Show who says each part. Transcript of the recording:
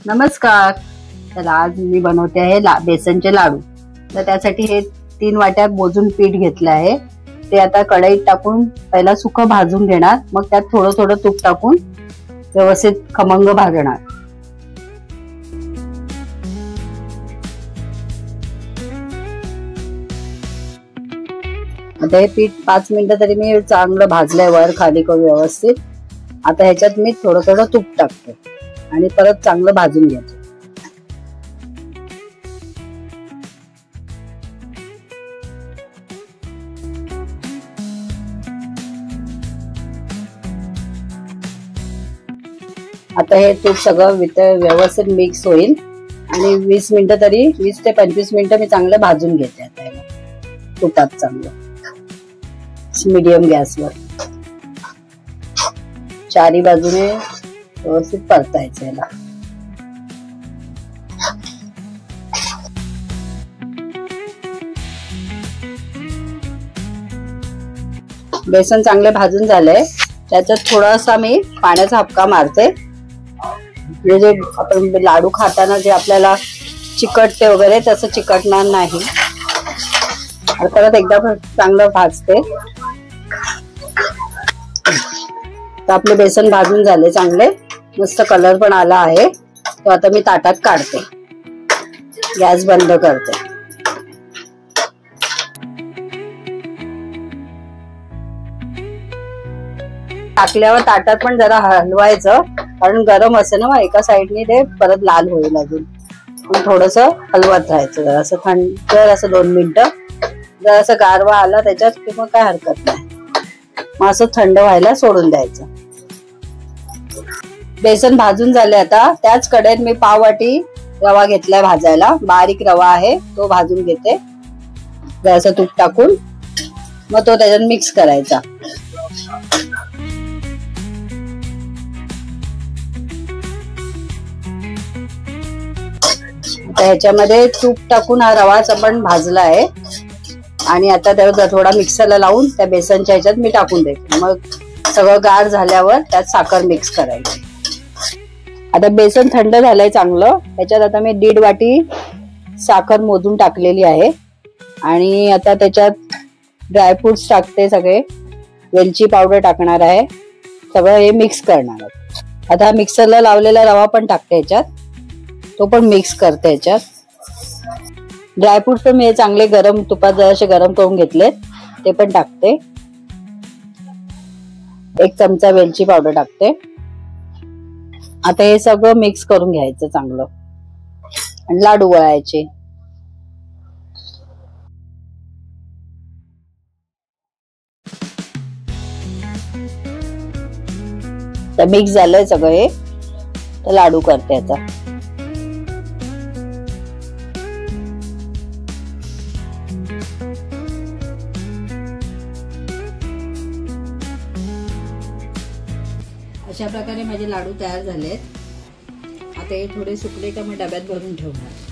Speaker 1: नमस्कार. तर आज मी बनवते आहे बेसनचे लाडू. तर त्यासाठी हे 3 वाट्या मोजून पीठ घेतलं आहे. ते आता कढईत टाकून पहिला सुकं भाजून घेणार, मग त्यात थोडं थोडं तूप टाकून व्यवस्थित खमंग भाजणार. आता हे पीठ 5 मिनिटं तरी मी चांगलं भाजलंय वर खाली करून व्यवस्थित. आता ह्याच्यात मी थोडं थोडं तूप टाकते आणि परत चांगलं भाजून घ्यायचं. आता हे तूप सगळं व्यवस्थित मिक्स होईल आणि 20 मिनिटं तरी 20 ते 25 मिनिटं मी चांगलं भाजून घेते. आता तुपात चांगलं मीडियम गॅसवर चारी बाजूने व्यवस्थित परतायचं याला. बेसन चांगले भाजून झालंय. त्याच्यात थोडासा मी पाण्याचा हपका मारते. जे आपण लाडू खाताना जे आपल्याला चिकटते वगैरे तसं चिकटणार नाही. परत एकदा चांगलं भाजते. तर आपले बेसन भाजून झाले चांगले, मस्त कलर पण आला आहे. तो आता मी ताटात काढते. गॅस बंद करते. टाकल्यावर ताटात पण जरा हलवायचं, कारण गरम असेल ना, एका साईडने ते परत लाल होईल. अजून थोडस हलवत राहायचं. जरासं थंड असं 2 मिनिटं जरासं गारवा आला त्याच्यात की मग काय हरकत नाही. मग असं थंड व्हायला सोडून द्यायचं. बेसन भाजून झाले. आता त्याच कढईत मी पाव वाटी रवा घेतलाय भाजायला. बारीक रवा आहे तो भाजून घेते जरासं तूप टाकून. मग तो त्याच्यात मिक्स करायचा. ह्याच्यामध्ये तूप टाकून हा रवाच आपण भाजला आहे आणि आता त्याला थोडा मिक्सरला लावून त्या बेसनच्या ह्याच्यात मी टाकून देते. मग सगळं गार झाल्यावर त्यात साखर मिक्स करायची. आता बेसन थंड झालंय चांगलं. त्याच्यात आता मी 1.5 वाटी साखर मोजून टाकलेली आहे आणि आता त्याच्यात ड्रायफ्रुट्स टाकते. सगळे वेलची पावडर टाकणार आहे. सगळं हे मिक्स करणार आहे. आता मिक्सरला लावलेला रवा पण टाकते ह्याच्यात. तो पण मिक्स करते ह्याच्यात. ड्रायफ्रुट्स पण मी चांगले गरम तुपात जराशे गरम करून घेतलेत, ते पण टाकते. 1 चमचा वेलची पावडर टाकते. आता हे सगळं मिक्स करून घ्यायचं चांगलं आणि लाडू वळायचे. तर मिक्स झालंय सगळं हे. तर लाडू करते आता. अशा प्रकारे माझे लाडू तयार झालेत. आता हे थोडे सुकले का मग डब्यात भरून ठेवणार.